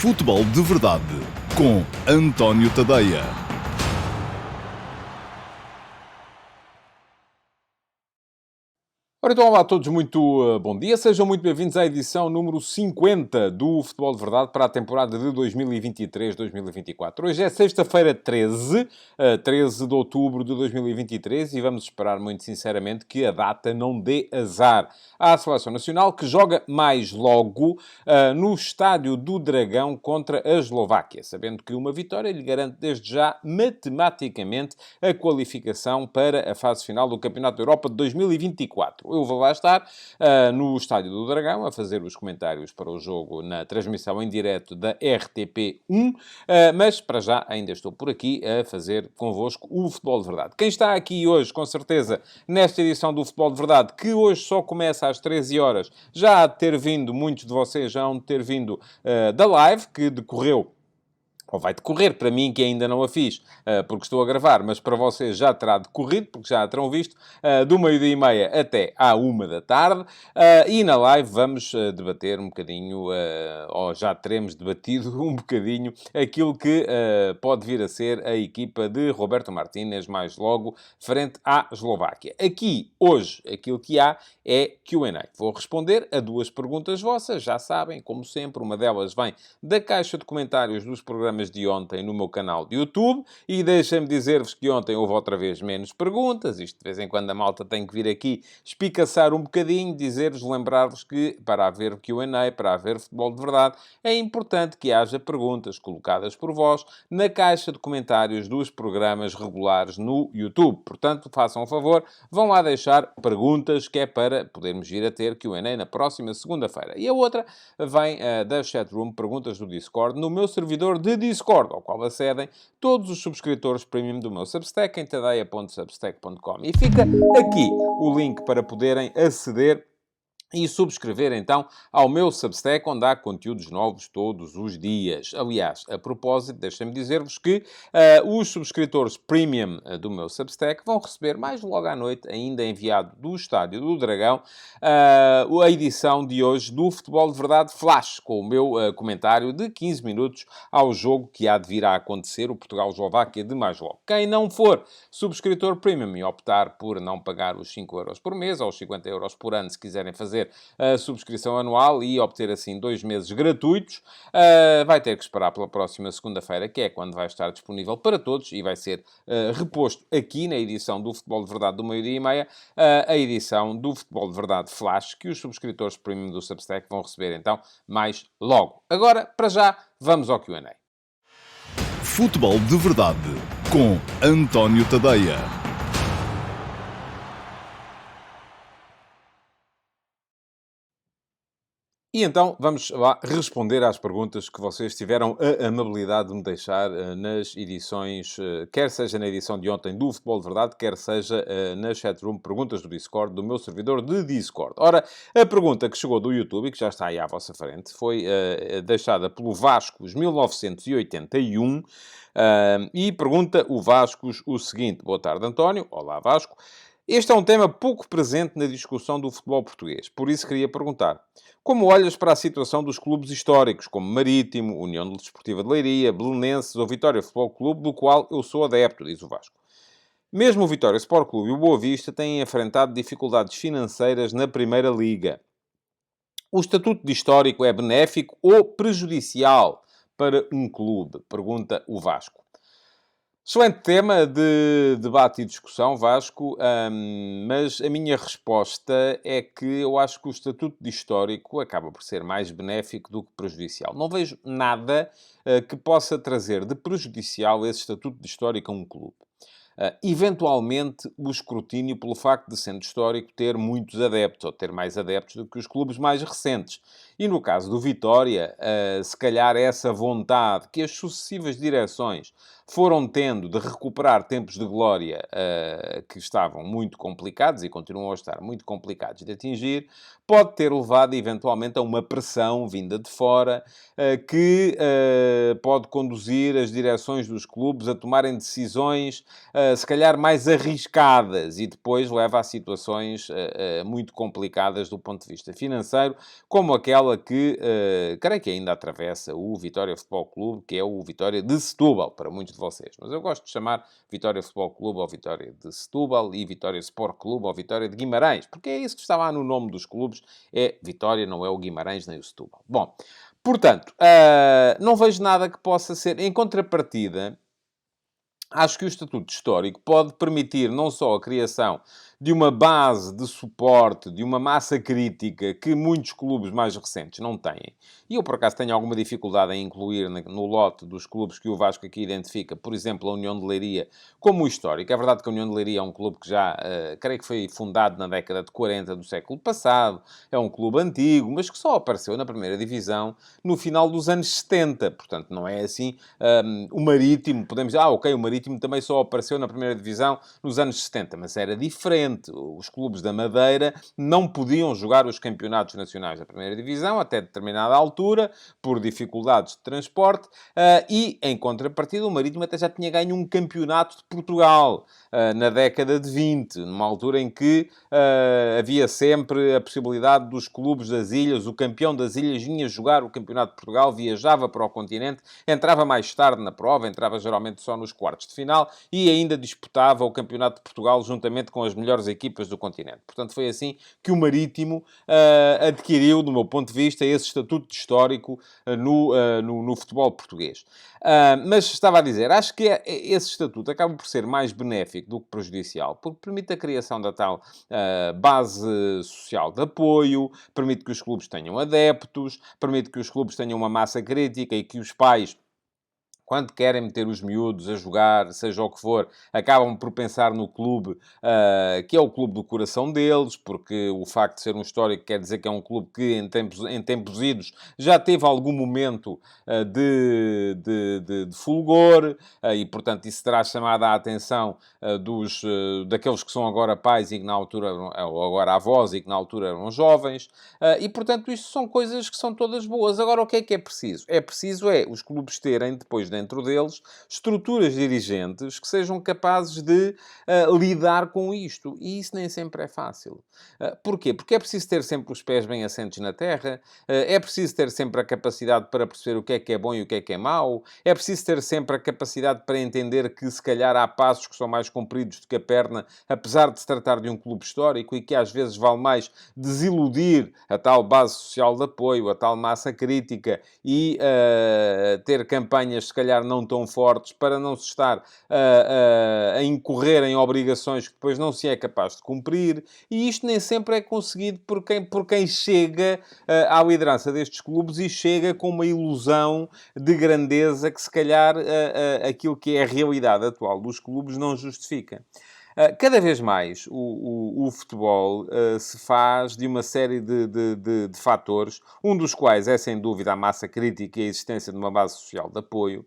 Futebol de Verdade com António Tadeia. Ora então, olá a todos, muito bom dia. Sejam muito bem-vindos à edição número 50 do Futebol de Verdade para a temporada de 2023-2024. Hoje é sexta-feira 13 de outubro de 2023 e vamos esperar muito sinceramente que a data não dê azar à Seleção Nacional, que joga mais logo no Estádio do Dragão contra a Eslováquia, sabendo que uma vitória lhe garante desde já matematicamente a qualificação para a fase final do Campeonato da Europa de 2024. Eu vou lá estar no Estádio do Dragão a fazer os comentários para o jogo na transmissão em direto da RTP1, mas para já ainda estou por aqui a fazer convosco o Futebol de Verdade. Quem está aqui hoje, com certeza, nesta edição do Futebol de Verdade, que hoje só começa às 13 horas, já há de ter vindo, muitos de vocês já hão de ter vindo da live, que decorreu, ou vai decorrer, para mim que ainda não a fiz, porque estou a gravar, mas para vocês já terá decorrido, porque já a terão visto, do 12h30 até à 1 da tarde, e na live vamos debater um bocadinho, ou já teremos debatido um bocadinho, aquilo que pode vir a ser a equipa de Roberto Martínez mais logo, frente à Eslováquia. Aqui, hoje, aquilo que há é Q&A. Vou responder a duas perguntas vossas, já sabem, como sempre, uma delas vem da caixa de comentários dos programas de ontem no meu canal de YouTube, e deixem-me dizer-vos que ontem houve outra vez menos perguntas. Isto de vez em quando a malta tem que vir aqui espicaçar um bocadinho, dizer-vos, lembrar-vos que para haver Q&A, para haver futebol de verdade, é importante que haja perguntas colocadas por vós na caixa de comentários dos programas regulares no YouTube. Portanto, façam um favor, vão lá deixar perguntas, que é para podermos vir a ter Q&A na próxima segunda-feira. E a outra vem da chatroom, perguntas do Discord, no meu servidor de Discord, ao qual acedem todos os subscritores premium do meu Substack em tadeia.substack.com. E fica aqui o link para poderem aceder e subscrever, então, ao meu Substack, onde há conteúdos novos todos os dias. Aliás, a propósito, deixem-me dizer-vos que os subscritores premium do meu Substack vão receber, mais logo à noite, ainda enviado do Estádio do Dragão, a edição de hoje do Futebol de Verdade Flash, com o meu comentário de 15 minutos ao jogo que há de vir a acontecer, o Portugal-Eslováquia, de mais logo. Quem não for subscritor premium e optar por não pagar os 5€ por mês, ou os 50€ por ano, se quiserem fazer a subscrição anual e obter assim 2 meses gratuitos, vai ter que esperar pela próxima segunda-feira, que é quando vai estar disponível para todos e vai ser reposto aqui na edição do Futebol de Verdade do 12h30, a edição do Futebol de Verdade Flash, que os subscritores premium do Substack vão receber então mais logo. Agora, para já, vamos ao Q&A. Futebol de Verdade com António Tadeia. E então vamos lá responder às perguntas que vocês tiveram a amabilidade de me deixar nas edições, quer seja na edição de ontem do Futebol de Verdade, quer seja na chatroom Perguntas do Discord, do meu servidor de Discord. Ora, a pergunta que chegou do YouTube, e que já está aí à vossa frente, foi deixada pelo Vascos 1981, e pergunta o Vascos o seguinte: boa tarde, António. Olá, Vasco. Este é um tema pouco presente na discussão do futebol português. Por isso queria perguntar: como olhas para a situação dos clubes históricos, como Marítimo, União Desportiva de Leiria, Belenenses ou Vitória Futebol Clube, do qual eu sou adepto, diz o Vasco. Mesmo o Vitória Sport Clube e o Boa Vista têm enfrentado dificuldades financeiras na Primeira Liga. O estatuto de histórico é benéfico ou prejudicial para um clube? Pergunta o Vasco. Excelente tema de debate e discussão, Vasco, mas a minha resposta é que eu acho que o estatuto de histórico acaba por ser mais benéfico do que prejudicial. Não vejo nada que possa trazer de prejudicial esse estatuto de histórico a um clube. Eventualmente, o escrutínio pelo facto de, sendo histórico, ter muitos adeptos, ou ter mais adeptos do que os clubes mais recentes. E no caso do Vitória, se calhar essa vontade que as sucessivas direções foram tendo de recuperar tempos de glória que estavam muito complicados e continuam a estar muito complicados de atingir, pode ter levado eventualmente a uma pressão vinda de fora que pode conduzir as direções dos clubes a tomarem decisões se calhar mais arriscadas e depois leva a situações muito complicadas do ponto de vista financeiro, como aquela que creio que ainda atravessa o Vitória Futebol Clube, que é o Vitória de Setúbal, para muitos de vocês. Mas eu gosto de chamar Vitória Futebol Clube ao Vitória de Setúbal e Vitória Sport Clube ao Vitória de Guimarães, porque é isso que está lá no nome dos clubes, é Vitória, não é o Guimarães nem o Setúbal. Bom, portanto, não vejo nada que possa ser, em contrapartida, acho que o Estatuto Histórico pode permitir não só a criação de uma base de suporte, de uma massa crítica que muitos clubes mais recentes não têm. E eu, por acaso, tenho alguma dificuldade em incluir no lote dos clubes que o Vasco aqui identifica, por exemplo, a União de Leiria, como histórico. É verdade que a União de Leiria é um clube que já, creio que foi fundado na década de 40 do século passado, é um clube antigo, mas que só apareceu na primeira divisão no final dos anos 70. Portanto, não é assim o Marítimo, podemos dizer, ok, o Marítimo também só apareceu na primeira divisão nos anos 70, mas era diferente. Os clubes da Madeira não podiam jogar os campeonatos nacionais da primeira divisão até determinada altura, por dificuldades de transporte, e, em contrapartida, o Marítimo até já tinha ganho um campeonato de Portugal na década de 20, numa altura em que havia sempre a possibilidade dos clubes das ilhas, o campeão das ilhas vinha jogar o campeonato de Portugal, viajava para o continente, entrava mais tarde na prova, entrava geralmente só nos quartos de final e ainda disputava o campeonato de Portugal juntamente com as melhores equipas do continente. Portanto, foi assim que o Marítimo adquiriu, do meu ponto de vista, esse estatuto histórico no futebol português. Mas estava a dizer, acho que esse estatuto acaba por ser mais benéfico do que prejudicial, porque permite a criação da tal base social de apoio, permite que os clubes tenham adeptos, permite que os clubes tenham uma massa crítica e que os pais, quando querem meter os miúdos a jogar, seja o que for, acabam por pensar no clube, que é o clube do coração deles, porque o facto de ser um histórico quer dizer que é um clube que, em tempos idos, já teve algum momento de fulgor, e, portanto, isso terá chamado a atenção daqueles que são agora pais e que na altura, ou agora avós e que na altura eram jovens, e, portanto, isto são coisas que são todas boas. Agora, o que é preciso? É preciso os clubes terem, depois dentro deles, estruturas dirigentes que sejam capazes de lidar com isto. E isso nem sempre é fácil. Porquê? Porque é preciso ter sempre os pés bem assentes na terra, é preciso ter sempre a capacidade para perceber o que é bom e o que é mau, é preciso ter sempre a capacidade para entender que, se calhar, há passos que são mais compridos do que a perna, apesar de se tratar de um clube histórico e que, às vezes, vale mais desiludir a tal base social de apoio, a tal massa crítica e ter campanhas, se calhar, não tão fortes para não se estar a incorrer em obrigações que depois não se é capaz de cumprir. E isto nem sempre é conseguido por quem chega à liderança destes clubes e chega com uma ilusão de grandeza que, se calhar, aquilo que é a realidade atual dos clubes não justifica. Cada vez mais o futebol se faz de uma série de fatores, um dos quais é, sem dúvida, a massa crítica e a existência de uma base social de apoio.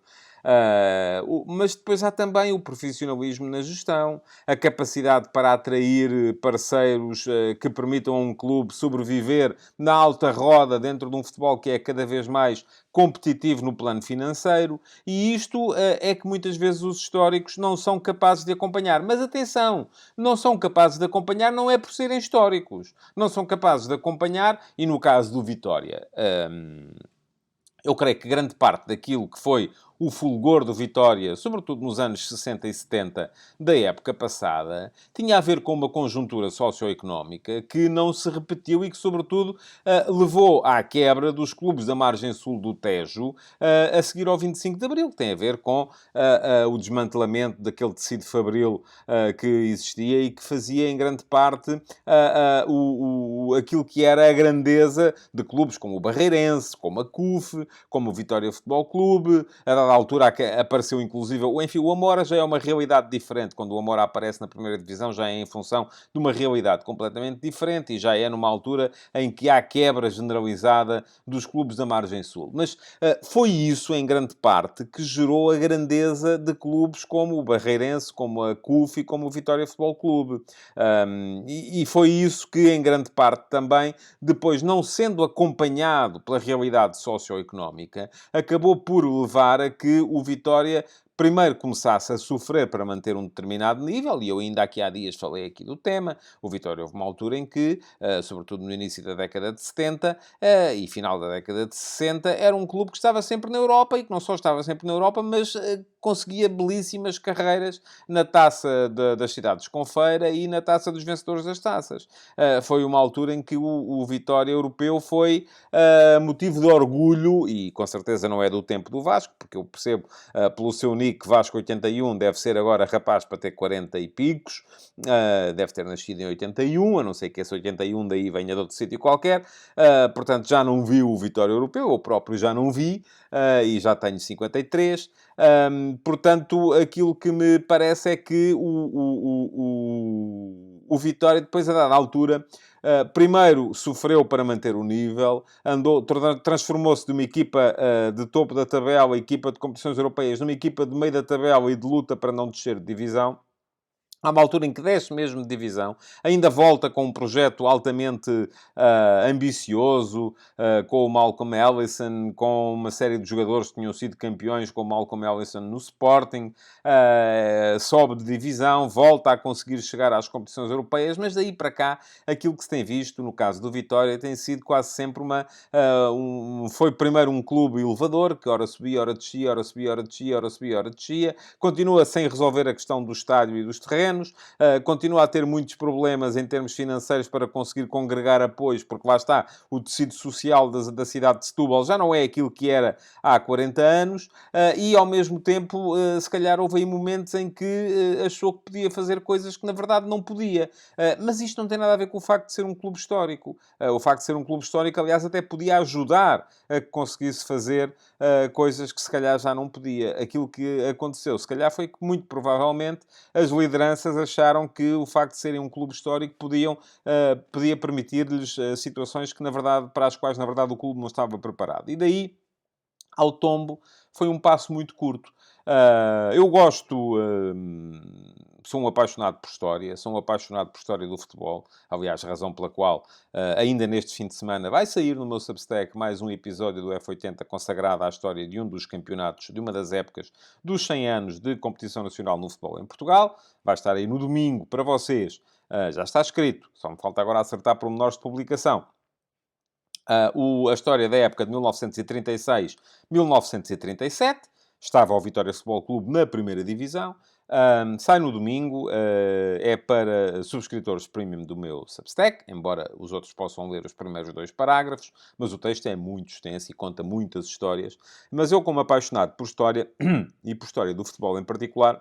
Mas depois há também o profissionalismo na gestão, a capacidade para atrair parceiros que permitam a um clube sobreviver na alta roda dentro de um futebol que é cada vez mais competitivo no plano financeiro, e isto é que muitas vezes os históricos não são capazes de acompanhar. Mas atenção, não são capazes de acompanhar não é por serem históricos. Não são capazes de acompanhar, e no caso do Vitória, eu creio que grande parte daquilo que foi o fulgor do Vitória, sobretudo nos anos 60 e 70 da época passada, tinha a ver com uma conjuntura socioeconómica que não se repetiu e que, sobretudo, levou à quebra dos clubes da margem sul do Tejo a seguir ao 25 de Abril, que tem a ver com o desmantelamento daquele tecido fabril que existia e que fazia, em grande parte, aquilo que era a grandeza de clubes como o Barreirense, como a CUF, como o Vitória Futebol Clube, a dada dada altura apareceu inclusive... Enfim, o Amora já é uma realidade diferente. Quando o Amora aparece na primeira divisão, já é em função de uma realidade completamente diferente e já é numa altura em que há quebra generalizada dos clubes da margem sul. Mas foi isso, em grande parte, que gerou a grandeza de clubes como o Barreirense, como a CUF e como o Vitória Futebol Clube. E foi isso que, em grande parte também, depois não sendo acompanhado pela realidade socioeconómica, acabou por levar a que o Vitória primeiro começasse a sofrer para manter um determinado nível, e eu ainda aqui há dias falei aqui do tema. O Vitória houve uma altura em que, sobretudo no início da década de 70 e final da década de 60, era um clube que estava sempre na Europa, e que não só estava sempre na Europa, mas conseguia belíssimas carreiras na Taça das Cidades com Feira e na Taça dos Vencedores das Taças. Foi uma altura em que o Vitória europeu foi motivo de orgulho, e com certeza não é do tempo do Vasco, porque eu percebo pelo seu nick Vasco 81, deve ser agora rapaz para ter 40 e picos, deve ter nascido em 81, a não ser que esse 81 daí venha de outro sítio qualquer, portanto já não vi o Vitória europeu, eu próprio já não vi, e já tenho 53. Portanto, aquilo que me parece é que o Vitória, depois a dada altura, primeiro sofreu para manter o nível, transformou-se de uma equipa de topo da tabela, equipa de competições europeias, numa equipa de meio da tabela e de luta para não descer de divisão. Há uma altura em que desce mesmo de divisão, ainda volta com um projeto altamente ambicioso, com o Malcolm Ellison, com uma série de jogadores que tinham sido campeões, com o Malcolm Ellison no Sporting, sobe de divisão, volta a conseguir chegar às competições europeias, mas daí para cá, aquilo que se tem visto, no caso do Vitória, tem sido quase sempre foi primeiro um clube elevador, que ora subia, ora descia, ora subia, ora descia, ora subia, ora descia, continua sem resolver a questão do estádio e dos terrenos, continua a ter muitos problemas em termos financeiros para conseguir congregar apoios, porque lá está, o tecido social da cidade de Setúbal já não é aquilo que era há 40 anos, e ao mesmo tempo, se calhar houve aí momentos em que achou que podia fazer coisas que na verdade não podia. Mas isto não tem nada a ver com o facto de ser um clube histórico. O facto de ser um clube histórico, aliás, até podia ajudar a que conseguisse fazer coisas que se calhar já não podia. Aquilo que aconteceu, se calhar, foi que muito provavelmente as lideranças acharam que o facto de serem um clube histórico podia permitir-lhes situações que, na verdade, para as quais, na verdade, o clube não estava preparado. E daí, ao tombo, foi um passo muito curto. Eu gosto... sou um apaixonado por história, sou um apaixonado por história do futebol. Aliás, razão pela qual, ainda neste fim de semana, vai sair no meu Substack mais um episódio do F80 consagrado à história de um dos campeonatos, de uma das épocas dos 100 anos de competição nacional no futebol em Portugal. Vai estar aí no domingo para vocês. Já está escrito, só me falta agora acertar pormenores de publicação. A história da época de 1936-1937. Estava o Vitória Futebol Clube na primeira divisão. Sai no domingo. É para subscritores premium do meu Substack, embora os outros possam ler os primeiros 2 parágrafos, mas o texto é muito extenso e conta muitas histórias. Mas eu, como apaixonado por história, e por história do futebol em particular,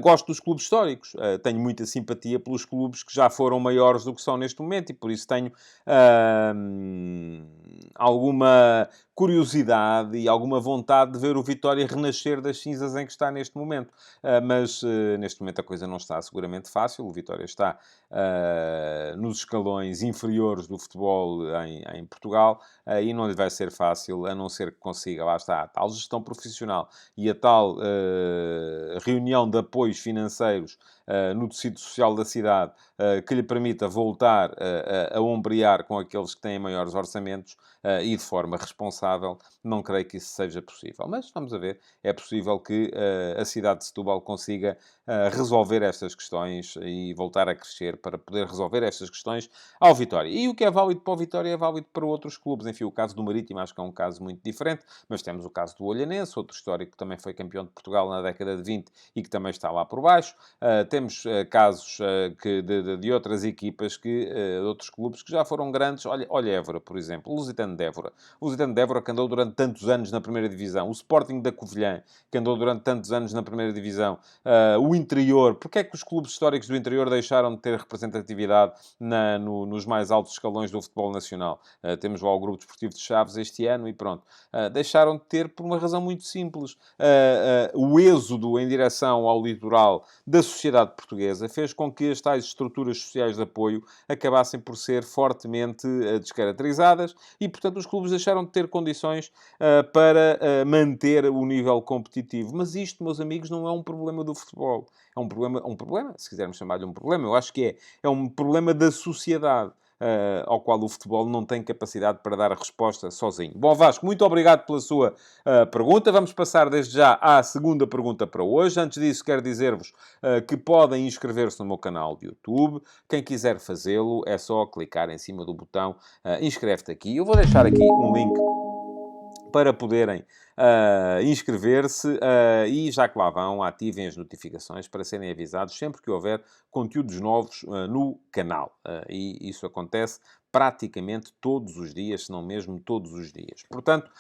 gosto dos clubes históricos. Tenho muita simpatia pelos clubes que já foram maiores do que são neste momento, e por isso tenho alguma curiosidade e alguma vontade de ver o Vitória renascer das cinzas em que está neste momento. Mas neste momento a coisa não está seguramente fácil. O Vitória está nos escalões inferiores do futebol em Portugal, e não lhe vai ser fácil, a não ser que consiga, lá está, a tal gestão profissional e a tal reunião de apoios financeiros no tecido social da cidade, que lhe permita voltar a ombrear com aqueles que têm maiores orçamentos, e de forma responsável. Não creio que isso seja possível. Mas vamos a ver. É possível que a cidade de Setúbal consiga resolver estas questões e voltar a crescer para poder resolver estas questões ao Vitória. E o que é válido para o Vitória é válido para outros clubes. Enfim, o caso do Marítimo acho que é um caso muito diferente, mas temos o caso do Olhanense, outro histórico que também foi campeão de Portugal na década de 20 e que também está lá por baixo. temos casos de outras equipas, de outros clubes que já foram grandes. Olha Évora, por exemplo. O Lusitano de Évora. O Lusitano de Évora que andou durante tantos anos na primeira divisão. O Sporting da Covilhã, que andou durante tantos anos na primeira divisão. O Interior. Porquê é que os clubes históricos do Interior deixaram de ter representatividade nos mais altos escalões do futebol nacional? Temos lá o Grupo Desportivo de Chaves este ano e pronto. Deixaram de ter por uma razão muito simples. O êxodo em direção ao litoral da sociedade portuguesa fez com que as tais estruturas sociais de apoio acabassem por ser fortemente descaracterizadas e, portanto, os clubes deixaram de ter condições para manter o nível competitivo. Mas isto, meus amigos, não é um problema do futebol. É um problema, se quisermos chamar-lhe um problema, eu acho que é um problema da sociedade. Ao qual o futebol não tem capacidade para dar a resposta sozinho. Bom, Vasco, muito obrigado pela sua pergunta. Vamos passar desde já à segunda pergunta para hoje. Antes disso, quero dizer-vos que podem inscrever-se no meu canal de YouTube. Quem quiser fazê-lo, é só clicar em cima do botão inscreve-te aqui. Eu vou deixar aqui um link para poderem inscrever-se e já que lá vão, ativem as notificações para serem avisados sempre que houver conteúdos novos no canal. E isso acontece praticamente todos os dias, se não mesmo todos os dias. Portanto,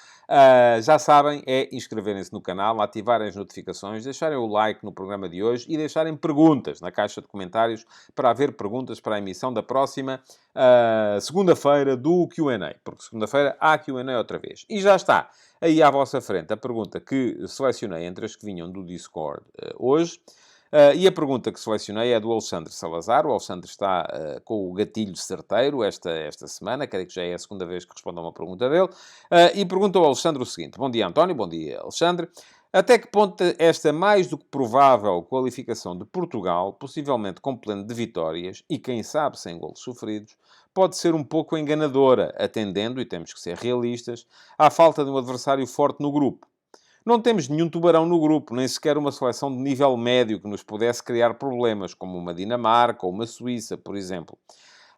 já sabem, é inscreverem-se no canal, ativarem as notificações, deixarem o like no programa de hoje e deixarem perguntas na caixa de comentários para haver perguntas para a emissão da próxima segunda-feira do Q&A. Porque segunda-feira há Q&A outra vez. E já está aí à vossa frente a pergunta que selecionei entre as que vinham do Discord hoje. E a pergunta que selecionei é do Alexandre Salazar. O Alexandre está com o gatilho certeiro esta semana. Creio que já é a segunda vez que respondo a uma pergunta dele. E pergunta ao Alexandre o seguinte. Bom dia, António. Bom dia, Alexandre. Até que ponto esta mais do que provável qualificação de Portugal, possivelmente com pleno de vitórias e, quem sabe, sem golos sofridos, pode ser um pouco enganadora, atendendo, e temos que ser realistas, à falta de um adversário forte no grupo? Não temos nenhum tubarão no grupo, nem sequer uma seleção de nível médio que nos pudesse criar problemas, como uma Dinamarca ou uma Suíça, por exemplo.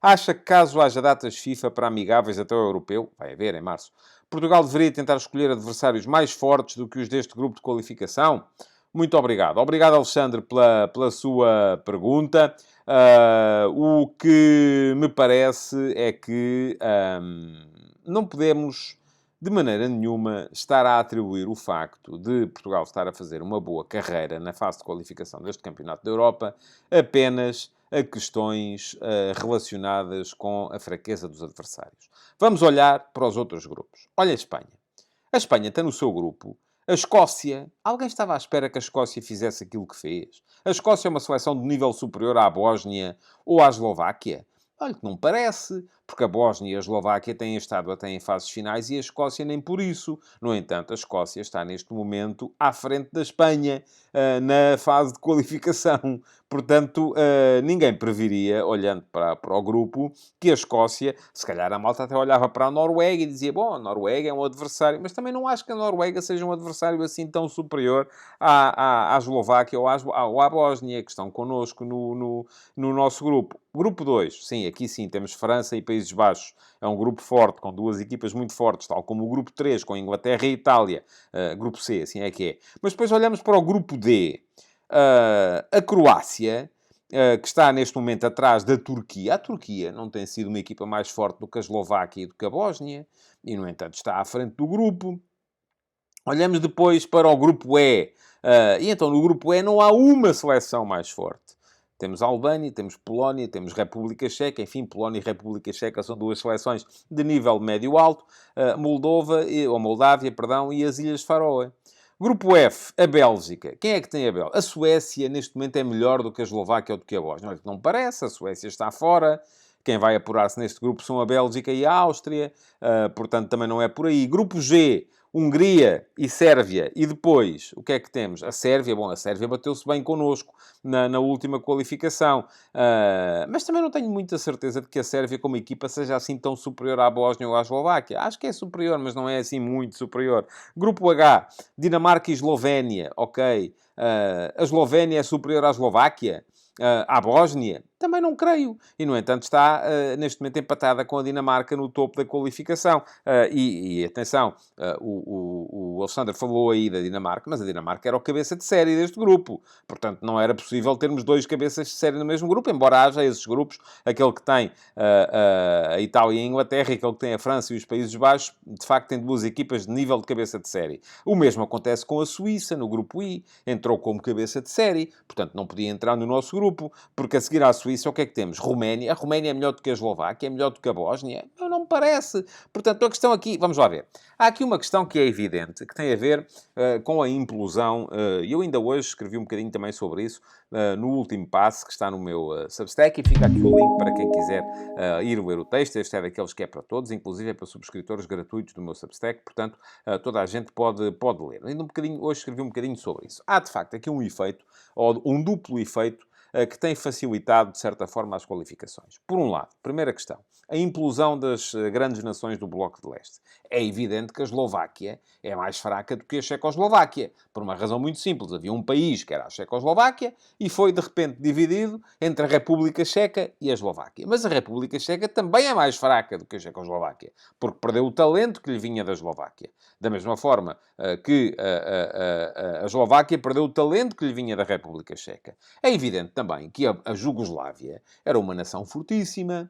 Acha que caso haja datas FIFA para amigáveis até o europeu, vai haver em março, Portugal deveria tentar escolher adversários mais fortes do que os deste grupo de qualificação? Muito obrigado. Obrigado, Alexandre, pela sua pergunta. O que me parece é que não podemos, de maneira nenhuma, estar a atribuir o facto de Portugal estar a fazer uma boa carreira na fase de qualificação deste Campeonato da Europa apenas a questões relacionadas com a fraqueza dos adversários. Vamos olhar para os outros grupos. Olha a Espanha. A Espanha está no seu grupo. A Escócia... Alguém estava à espera que a Escócia fizesse aquilo que fez? A Escócia é uma seleção de nível superior à Bósnia ou à Eslováquia? Olha que não parece, porque a Bósnia e a Eslováquia têm estado até em fases finais e a Escócia nem por isso. No entanto, a Escócia está neste momento à frente da Espanha na fase de qualificação. Portanto, ninguém previria, olhando para o grupo, que a Escócia, se calhar a malta até olhava para a Noruega e dizia, bom, a Noruega é um adversário, mas também não acho que a Noruega seja um adversário assim tão superior à Eslováquia ou à Bósnia, que estão connosco no nosso grupo. Grupo 2, sim, aqui sim, temos França e Países Baixos. É um grupo forte, com duas equipas muito fortes, tal como o grupo 3, com Inglaterra e Itália. Grupo C, assim é que é. Mas depois olhamos para o grupo D. A Croácia, que está neste momento atrás da Turquia. A Turquia não tem sido uma equipa mais forte do que a Eslováquia e do que a Bósnia. E, no entanto, está à frente do grupo. Olhamos depois para o grupo E. E então, no grupo E não há uma seleção mais forte. Temos Albânia, temos Polónia, temos República Checa. Enfim, Polónia e República Checa são duas seleções de nível médio-alto. Moldávia, perdão, e as Ilhas Faroe. Grupo F, a Bélgica. Quem é que tem a Bélgica? A Suécia, neste momento, é melhor do que a Eslováquia ou do que a Bósnia. Não parece, a Suécia está fora. Quem vai apurar-se neste grupo são a Bélgica e a Áustria. Portanto, também não é por aí. Grupo G, Hungria e Sérvia. E depois, o que é que temos? A Sérvia. Bom, a Sérvia bateu-se bem connosco na última qualificação. Mas também não tenho muita certeza de que a Sérvia, como equipa, seja assim tão superior à Bósnia ou à Eslováquia. Acho que é superior, mas não é assim muito superior. Grupo H, Dinamarca e Eslovénia. Ok. A Eslovénia é superior à Eslováquia? À Bósnia? Também não creio. E, no entanto, está neste momento empatada com a Dinamarca no topo da qualificação. E atenção, o Alexandre falou aí da Dinamarca, mas a Dinamarca era o cabeça de série deste grupo. Portanto, não era possível termos dois cabeças de série no mesmo grupo, embora haja esses grupos, aquele que tem a Itália e a Inglaterra, e aquele que tem a França e os Países Baixos, de facto tem duas equipas de nível de cabeça de série. O mesmo acontece com a Suíça, no grupo I, entrou como cabeça de série, portanto não podia entrar no nosso grupo, porque a seguir à Suíça o que é que temos? Roménia. A Roménia é melhor do que a Eslováquia, é melhor do que a Bósnia? Não me parece. Portanto, a questão aqui, vamos lá ver. Há aqui uma questão que é evidente, que tem a ver com a implosão, e eu ainda hoje escrevi um bocadinho também sobre isso, no último passo, que está no meu Substack, e fica aqui o link para quem quiser ir ler o texto. Este é daqueles que é para todos, inclusive é para subscritores gratuitos do meu Substack, portanto, toda a gente pode ler. Ainda hoje escrevi um bocadinho sobre isso. Há, de facto, aqui um efeito, ou um duplo efeito, que tem facilitado, de certa forma, as qualificações. Por um lado, primeira questão, a implosão das grandes nações do Bloco de Leste. É evidente que a Eslováquia é mais fraca do que a Checoslováquia, por uma razão muito simples. Havia um país que era a Checoslováquia e foi, de repente, dividido entre a República Checa e a Eslováquia. Mas a República Checa também é mais fraca do que a Checoslováquia, porque perdeu o talento que lhe vinha da Eslováquia. Da mesma forma que a Eslováquia perdeu o talento que lhe vinha da República Checa. É evidente também que a Jugoslávia era uma nação fortíssima,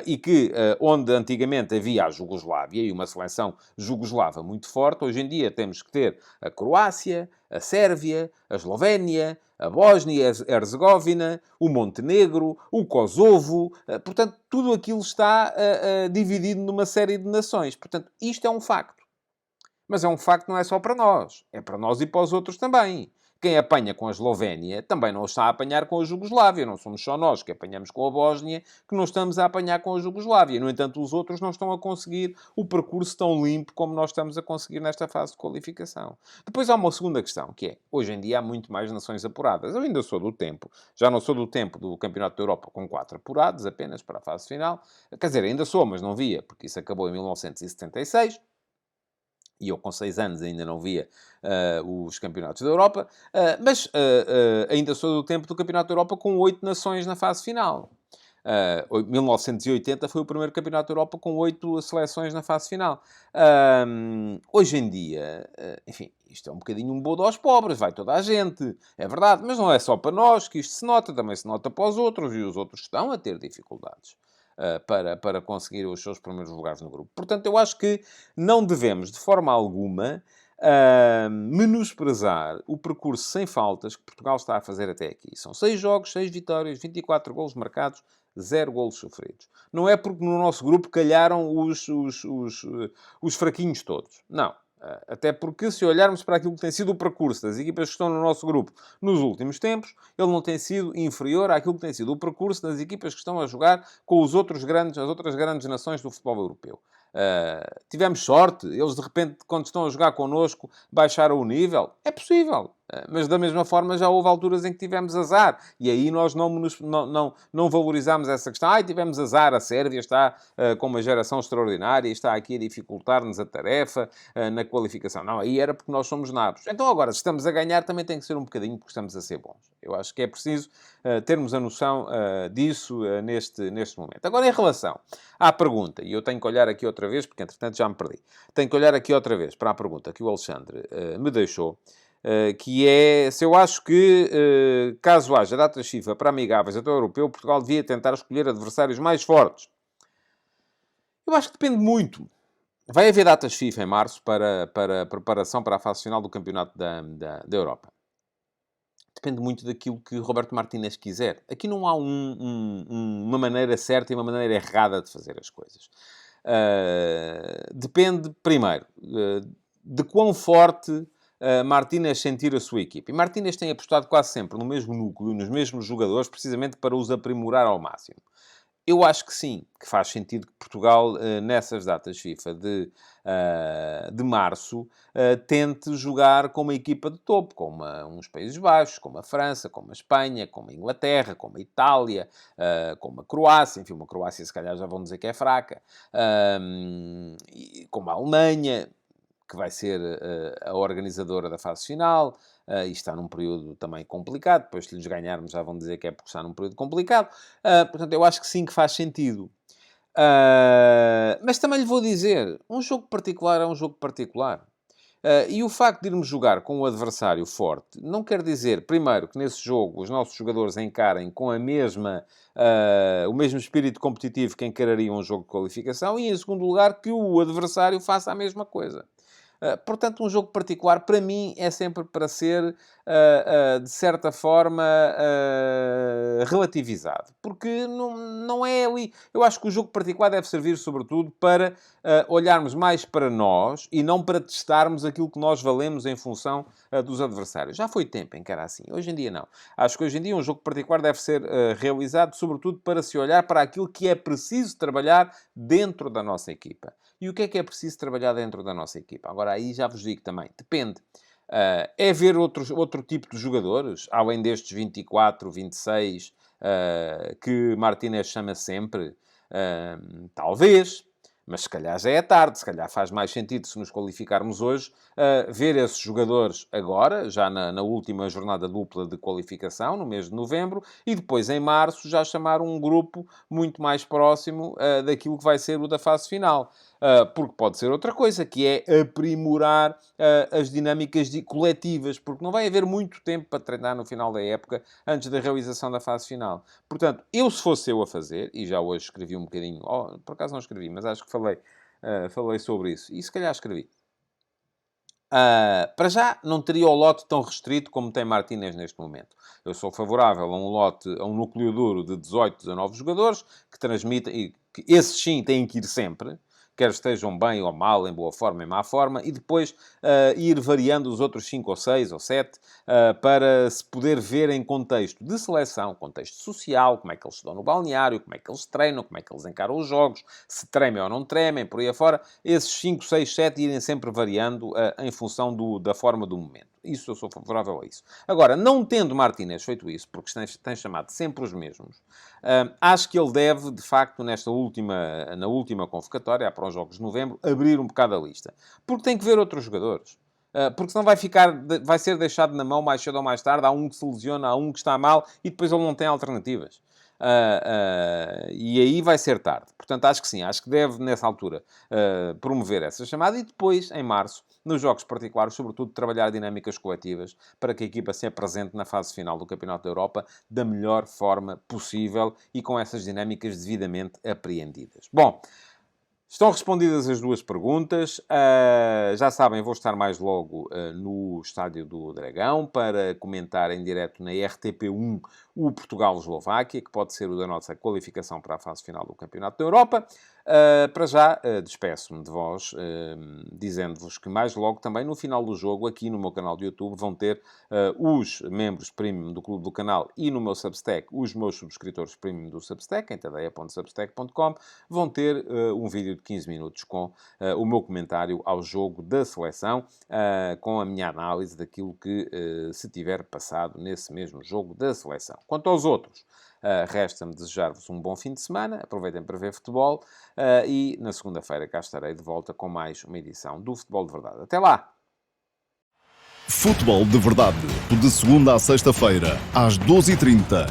e que, onde antigamente havia a Jugoslávia e uma seleção jugoslava muito forte, hoje em dia temos que ter a Croácia, a Sérvia, a Eslovénia, a Bósnia e Herzegovina, o Montenegro, o Kosovo. Portanto, tudo aquilo está dividido numa série de nações. Portanto, isto é um facto. Mas é um facto não é só para nós. É para nós e para os outros também. Quem apanha com a Eslovénia também não está a apanhar com a Jugoslávia. Não somos só nós que apanhamos com a Bósnia que não estamos a apanhar com a Jugoslávia. No entanto, os outros não estão a conseguir o percurso tão limpo como nós estamos a conseguir nesta fase de qualificação. Depois há uma segunda questão, que é, hoje em dia há muito mais nações apuradas. Eu ainda sou do tempo, já não sou do tempo do Campeonato da Europa com 4 apurados, apenas para a fase final. Quer dizer, ainda sou, mas não via, porque isso acabou em 1976. E eu com 6 anos ainda não via os campeonatos da Europa, mas ainda sou do tempo do Campeonato da Europa com 8 nações na fase final. 1980 foi o primeiro Campeonato da Europa com 8 seleções na fase final. Hoje em dia, enfim, isto é um bocadinho um bodo aos pobres, vai toda a gente, é verdade, mas não é só para nós que isto se nota, também se nota para os outros, e os outros estão a ter dificuldades para conseguir os seus primeiros lugares no grupo. Portanto, eu acho que não devemos, de forma alguma, menosprezar o percurso sem faltas que Portugal está a fazer até aqui. São 6 jogos, 6 vitórias, 24 golos marcados, 0 golos sofridos. Não é porque no nosso grupo calharam os fraquinhos todos. Não. Até porque, se olharmos para aquilo que tem sido o percurso das equipas que estão no nosso grupo nos últimos tempos, ele não tem sido inferior àquilo que tem sido o percurso das equipas que estão a jogar com as outras grandes nações do futebol europeu. Tivemos sorte, eles de repente, quando estão a jogar connosco, baixaram o nível. É possível. Mas da mesma forma já houve alturas em que tivemos azar. E aí nós não valorizámos essa questão. Tivemos azar, a Sérvia está com uma geração extraordinária e está aqui a dificultar-nos a tarefa na qualificação. Não, aí era porque nós somos nabos. Então agora, se estamos a ganhar, também tem que ser um bocadinho porque estamos a ser bons. Eu acho que é preciso termos a noção disso neste momento. Agora, em relação à pergunta, e eu tenho que olhar aqui outra vez, porque entretanto já me perdi. Tenho que olhar aqui outra vez para a pergunta que o Alexandre me deixou, que é se eu acho que, caso haja datas FIFA para amigáveis até o europeu, Portugal devia tentar escolher adversários mais fortes. Eu acho que depende muito. Vai haver datas FIFA em março para preparação para a fase final do Campeonato da Europa. Depende muito daquilo que Roberto Martínez quiser. Aqui não há uma maneira certa e uma maneira errada de fazer as coisas. Depende, primeiro, de quão forte Martínez sentir a sua equipe. E Martínez tem apostado quase sempre no mesmo núcleo, nos mesmos jogadores, precisamente para os aprimorar ao máximo. Eu acho que sim, que faz sentido que Portugal, nessas datas FIFA de março, tente jogar com uma equipa de topo, como uns Países Baixos, como a França, como a Espanha, como a Inglaterra, como a Itália, como a Croácia. Enfim, uma Croácia, se calhar, já vão dizer que é fraca. Como a Alemanha, que vai ser a organizadora da fase final, e está num período também complicado. Depois, se lhes ganharmos, já vão dizer que é porque está num período complicado. Portanto, eu acho que sim, que faz sentido. Mas também lhe vou dizer, um jogo particular é um jogo particular. E o facto de irmos jogar com um adversário forte não quer dizer, primeiro, que nesse jogo os nossos jogadores encarem com a mesma, o mesmo espírito competitivo que encarariam um jogo de qualificação e, em segundo lugar, que o adversário faça a mesma coisa. Portanto, um jogo particular, para mim, é sempre para ser, de certa forma, relativizado. Porque não é ali... Eu acho que o jogo particular deve servir, sobretudo, para olharmos mais para nós e não para testarmos aquilo que nós valemos em função dos adversários. Já foi tempo em que era assim. Hoje em dia, não. Acho que hoje em dia um jogo particular deve ser realizado, sobretudo, para se olhar para aquilo que é preciso trabalhar dentro da nossa equipa. E o que é preciso trabalhar dentro da nossa equipa? Agora, aí já vos digo também, depende. É ver outro tipo de jogadores, além destes 24, 26, que Martínez chama sempre? Talvez, mas se calhar já é tarde, se calhar faz mais sentido, se nos qualificarmos hoje, ver esses jogadores agora, já na última jornada dupla de qualificação, no mês de novembro, e depois em março já chamar um grupo muito mais próximo daquilo que vai ser o da fase final. Porque pode ser outra coisa, que é aprimorar as dinâmicas coletivas, porque não vai haver muito tempo para treinar no final da época, antes da realização da fase final. Portanto, se fosse eu a fazer, e já hoje escrevi um bocadinho, por acaso não escrevi, mas acho que falei sobre isso, e se calhar escrevi. Para já, não teria o lote tão restrito como tem Martínez neste momento. Eu sou favorável a um núcleo duro de 18, 19 jogadores, que transmitem, e que esses sim têm que ir sempre, quer estejam bem ou mal, em boa forma, em má forma, e depois ir variando os outros 5 ou 6 ou 7, para se poder ver em contexto de seleção, contexto social, como é que eles se dão no balneário, como é que eles treinam, como é que eles encaram os jogos, se tremem ou não tremem, por aí afora. Esses 5, 6, 7 irem sempre variando em função da forma do momento. Isso, eu sou favorável a isso. Agora, não tendo Martínez feito isso, porque tem chamado sempre os mesmos, acho que ele deve, de facto, na última convocatória, para os Jogos de Novembro, abrir um bocado a lista. Porque tem que ver outros jogadores. Porque senão vai ser deixado na mão mais cedo ou mais tarde. Há um que se lesiona, há um que está mal e depois ele não tem alternativas. E aí vai ser tarde. Portanto, acho que sim. Acho que deve, nessa altura, promover essa chamada e depois, em março, nos jogos particulares, sobretudo, trabalhar dinâmicas coletivas para que a equipa se apresente na fase final do Campeonato da Europa da melhor forma possível e com essas dinâmicas devidamente apreendidas. Bom, estão respondidas as duas perguntas. Já sabem, vou estar mais logo no Estádio do Dragão para comentar em direto na RTP1 o Portugal-Eslováquia, que pode ser o da nossa qualificação para a fase final do Campeonato da Europa. Para já, despeço-me de vós, dizendo-vos que mais logo, também no final do jogo, aqui no meu canal de YouTube, vão ter os membros premium do Clube do Canal e no meu Substack, os meus subscritores premium do Substack, em tadeia.substack.com, vão ter um vídeo de 15 minutos com o meu comentário ao jogo da seleção, com a minha análise daquilo que se tiver passado nesse mesmo jogo da seleção. Quanto aos outros, resta-me desejar-vos um bom fim de semana, aproveitem para ver futebol e na segunda-feira cá estarei de volta com mais uma edição do Futebol de Verdade. Até lá! Futebol de Verdade, de segunda a sexta-feira, às 12h30,